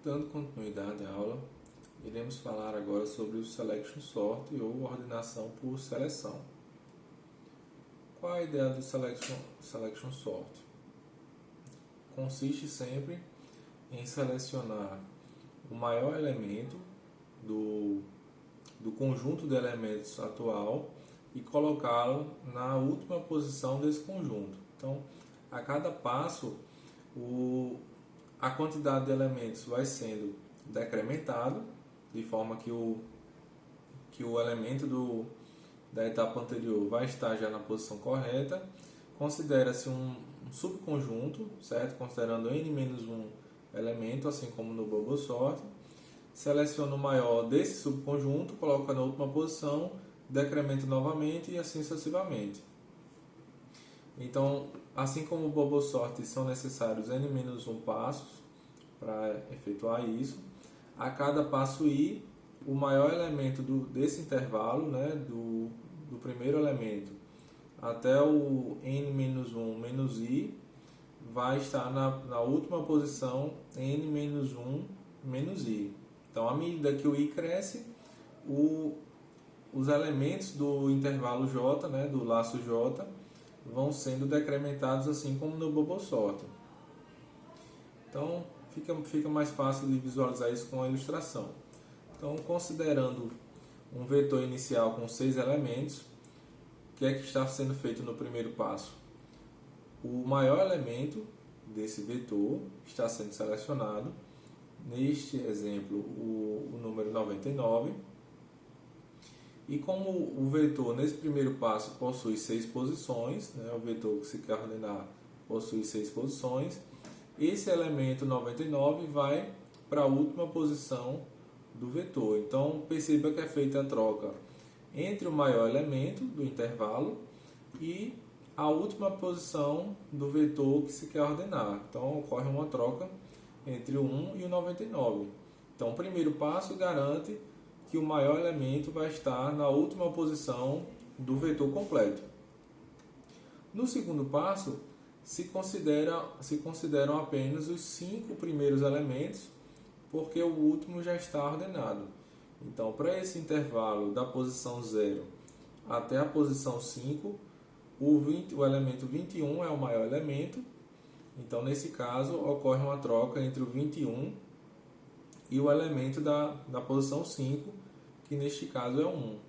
Dando continuidade à aula, iremos falar agora sobre o Selection Sort ou ordenação por seleção. Qual a ideia do Selection Sort? Consiste sempre em selecionar o maior elemento do conjunto de elementos atual e colocá-lo na última posição desse conjunto. Então, a cada passo, a quantidade de elementos vai sendo decrementado, de forma que o elemento da etapa anterior vai estar já na posição correta. Considera-se um subconjunto, certo? Considerando n-1 elemento, assim como no Bubble Sort. Seleciona o maior desse subconjunto, coloca na última posição, decrementa novamente e assim sucessivamente. Então, assim como o Bubble Sort, são necessários n-1 passos para efetuar isso. A cada passo i, o maior elemento desse intervalo, né, do primeiro elemento até o n-1 menos i, vai estar na última posição n-1 menos i. Então, à medida que o i cresce, os elementos do intervalo j, né, do laço j, vão sendo decrementados assim como no Bubble Sort. Então, fica mais fácil de visualizar isso com a ilustração. Então, considerando um vetor inicial com 6 elementos, o que é que está sendo feito no primeiro passo? O maior elemento desse vetor está sendo selecionado, neste exemplo, o número 99. E como o vetor, nesse primeiro passo, possui 6 posições, né, o vetor que se quer ordenar possui 6 posições, esse elemento 99 vai para a última posição do vetor. Então, perceba que é feita a troca entre o maior elemento do intervalo e a última posição do vetor que se quer ordenar. Então, ocorre uma troca entre o 1 e o 99. Então, o primeiro passo garante que o maior elemento vai estar na última posição do vetor completo. No segundo passo, se consideram apenas os 5 primeiros elementos, porque o último já está ordenado. Então, para esse intervalo da posição 0 até a posição 5, o elemento 21 é o maior elemento. Então, nesse caso, ocorre uma troca entre o 21 e o elemento da posição 5, que neste caso é o 1.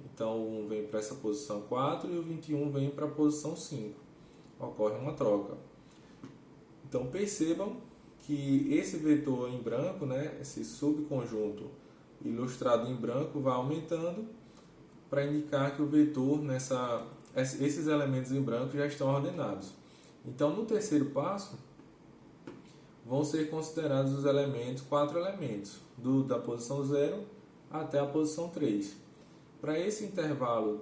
Então, o 1 vem para essa posição 4 e o 21 vem para a posição 5. Ocorre uma troca. Então, percebam que esse vetor em branco, né, esse subconjunto ilustrado em branco, vai aumentando para indicar que o vetor, esses elementos em branco já estão ordenados. Então, no terceiro passo, vão ser considerados os elementos, 4 elementos, da posição 0 até a posição 3. Para esse intervalo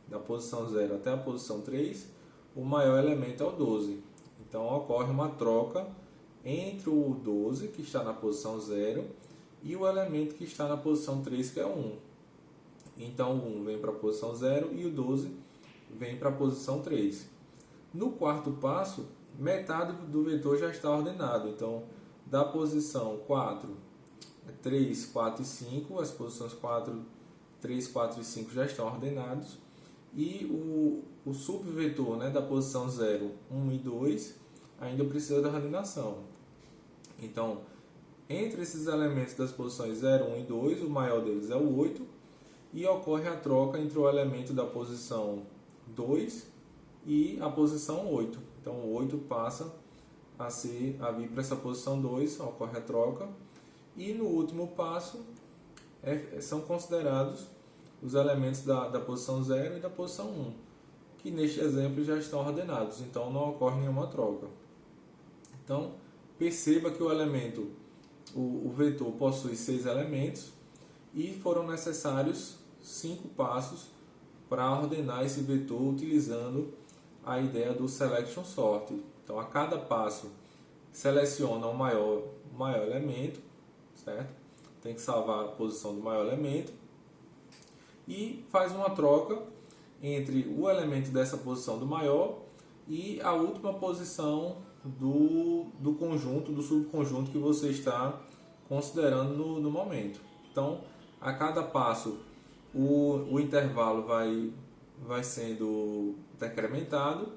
da posição 0 até a posição 3, o maior elemento é o 12. Então, ocorre uma troca entre o 12, que está na posição 0, e o elemento que está na posição 3, que é o 1. Então, o 1 vem para a posição 0 e o 12 vem para a posição 3. No quarto passo, metade do vetor já está ordenado. Então, da posição 4, 3, 4 e 5, as posições 4, 3, 4 e 5 já estão ordenados. E o subvetor, né, da posição 0, 1 e 2 ainda precisa da ordenação. Então, entre esses elementos das posições 0, 1 e 2, o maior deles é o 8, e ocorre a troca entre o elemento da posição 2 e a posição 8. Então, o 8 passa a vir para essa posição 2, ocorre a troca. E no último passo, são considerados os elementos da posição 0 e da posição 1, que neste exemplo já estão ordenados, então não ocorre nenhuma troca. Então, perceba que o vetor possui 6 elementos e foram necessários 5 passos para ordenar esse vetor utilizando a ideia do Selection Sort. Então, a cada passo, seleciona o maior elemento, certo? Tem que salvar a posição do maior elemento e faz uma troca entre o elemento dessa posição do maior e a última posição do conjunto, do subconjunto que você está considerando no momento. Então, a cada passo, o intervalo vai sendo decrementado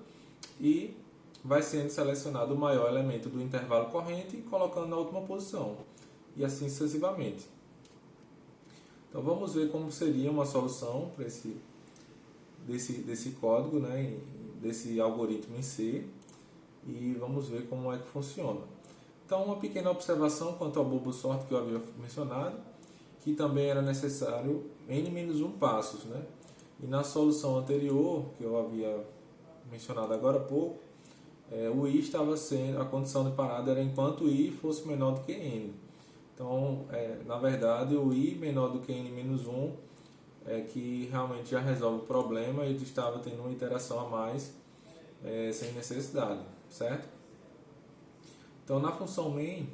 e vai sendo selecionado o maior elemento do intervalo corrente e colocando na última posição, e assim sucessivamente. Então vamos ver como seria uma solução para desse código, né, desse algoritmo em C, e vamos ver como é que funciona. Então, uma pequena observação quanto ao bobo sort que eu havia mencionado, que também era necessário n-1 passos, né? E na solução anterior, que eu havia mencionado agora há pouco, o i estava sendo, a condição de parada era enquanto i fosse menor do que n. Então, na verdade, o i menor do que n-1 é que realmente já resolve o problema, e ele estava tendo uma iteração a mais sem necessidade, certo? Então, na função main,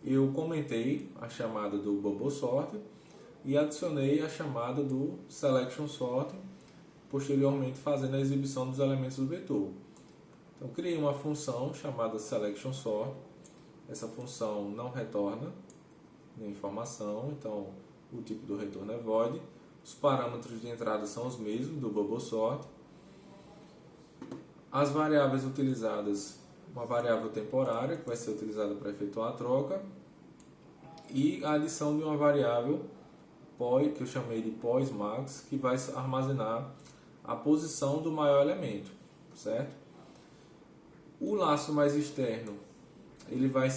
eu comentei a chamada do bubble sort e adicionei a chamada do selection sort, posteriormente fazendo a exibição dos elementos do vetor. Então, criei uma função chamada selection sort. Essa função não retorna nenhuma informação, então o tipo do retorno é void. Os parâmetros de entrada são os mesmos do bubble sort. As variáveis utilizadas, uma variável temporária que vai ser utilizada para efetuar a troca, e a adição de uma variável pos, que eu chamei de posmax, que vai armazenar a posição do maior elemento, certo? O laço mais externo, ele vai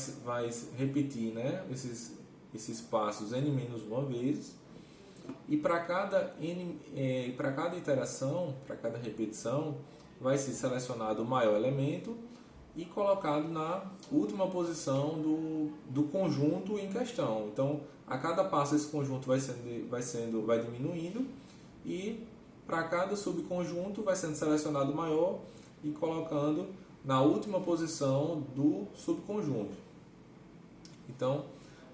repetir, né, esses passos n-1 vezes, e para cada iteração, para cada repetição, vai ser selecionado o maior elemento e colocado na última posição do conjunto em questão. Então, a cada passo esse conjunto vai diminuindo, e para cada subconjunto vai sendo selecionado o maior e colocando na última posição do subconjunto. Então,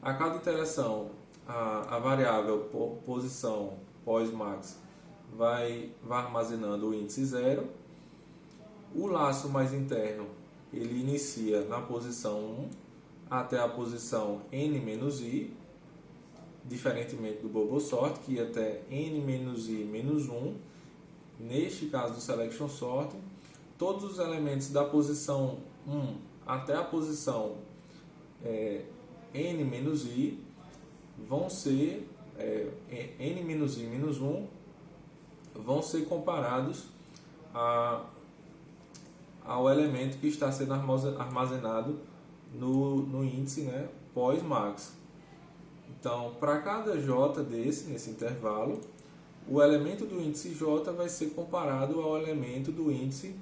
a cada iteração, a variável posição posmax vai armazenando o índice 0. O laço mais interno, ele inicia na posição 1 até a posição n-i, diferentemente do bubble sort, que ia até n-i-1. Neste caso do selection sort, todos os elementos da posição 1 até a posição n-i vão ser n-i-1 vão ser comparados ao elemento que está sendo armazenado no índice, né, pós-max. Então, para cada j nesse intervalo, o elemento do índice j vai ser comparado ao elemento do índice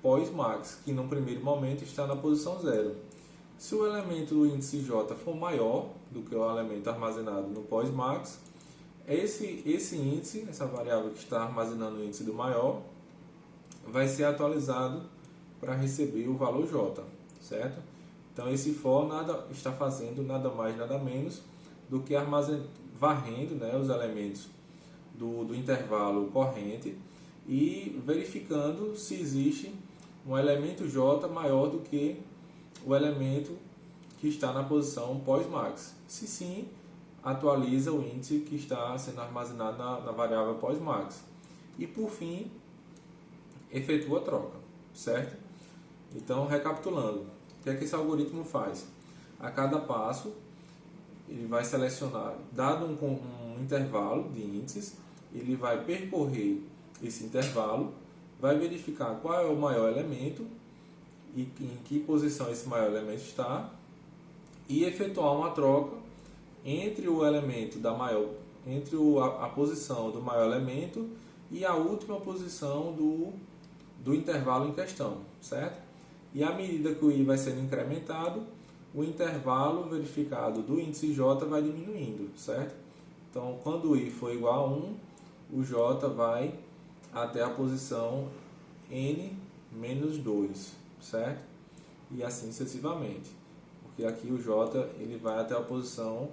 pós-max, que no primeiro momento está na posição 0. Se o elemento do índice j for maior do que o elemento armazenado no pós-max, esse índice, essa variável que está armazenando o índice do maior, vai ser atualizado para receber o valor j, certo? Então, esse for está fazendo nada mais, nada menos do que varrendo, né, os elementos do intervalo corrente e verificando se existe um elemento j maior do que o elemento que está na posição pós-max. Se sim, atualiza o índice que está sendo armazenado na variável pós-max. E por fim, efetua a troca, certo? Então, recapitulando, o que é que esse algoritmo faz? A cada passo, ele vai selecionar, dado um intervalo de índices, ele vai percorrer esse intervalo, vai verificar qual é o maior elemento e em que posição esse maior elemento está, e efetuar uma troca entre o elemento entre a posição do maior elemento e a última posição do intervalo em questão, certo? E à medida que o i vai sendo incrementado, o intervalo verificado do índice j vai diminuindo, certo? Então, quando o i for igual a 1, o j vai até a posição n-2, certo? E assim sucessivamente. Porque aqui o j ele vai até a posição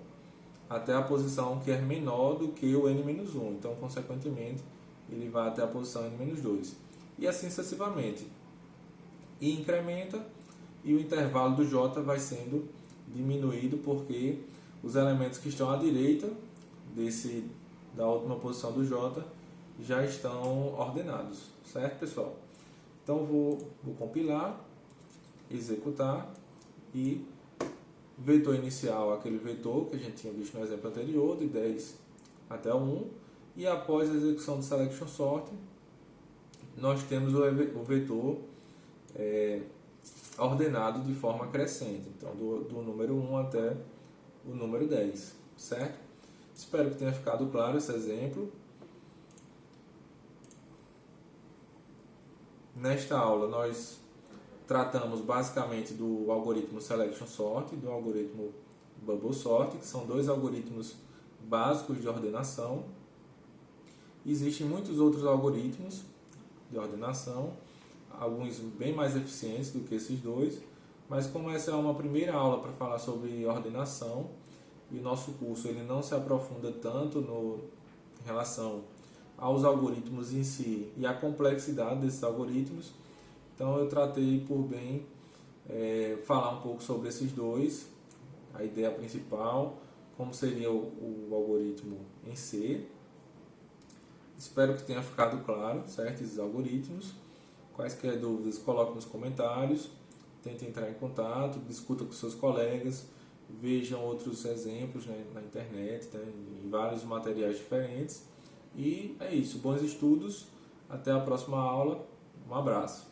que é menor do que o n-1. Então, consequentemente, ele vai até a posição n-2. E assim sucessivamente. e incrementa, e o intervalo do J vai sendo diminuído porque os elementos que estão à direita da última posição do J já estão ordenados, certo, pessoal? Então vou compilar, executar e vetor inicial, aquele vetor que a gente tinha visto no exemplo anterior, de 10 até o 1, e após a execução do selection sort, nós temos o vetor ordenado de forma crescente, então do número 1 até o número 10, certo? Espero que tenha ficado claro esse exemplo. Nesta aula nós tratamos basicamente do algoritmo Selection Sort e do algoritmo Bubble Sort, que são dois algoritmos básicos de ordenação. Existem muitos outros algoritmos de ordenação, alguns bem mais eficientes do que esses dois, mas como essa é uma primeira aula para falar sobre ordenação e o nosso curso ele não se aprofunda tanto em relação aos algoritmos em si e à complexidade desses algoritmos, então eu tratei por bem falar um pouco sobre esses dois, a ideia principal, como seria o algoritmo em C. Espero que tenha ficado claro, certo? Esses algoritmos. Quaisquer dúvidas, coloque nos comentários, tente entrar em contato, discuta com seus colegas, vejam outros exemplos, né, na internet, né, em vários materiais diferentes. E é isso, bons estudos, até a próxima aula, um abraço.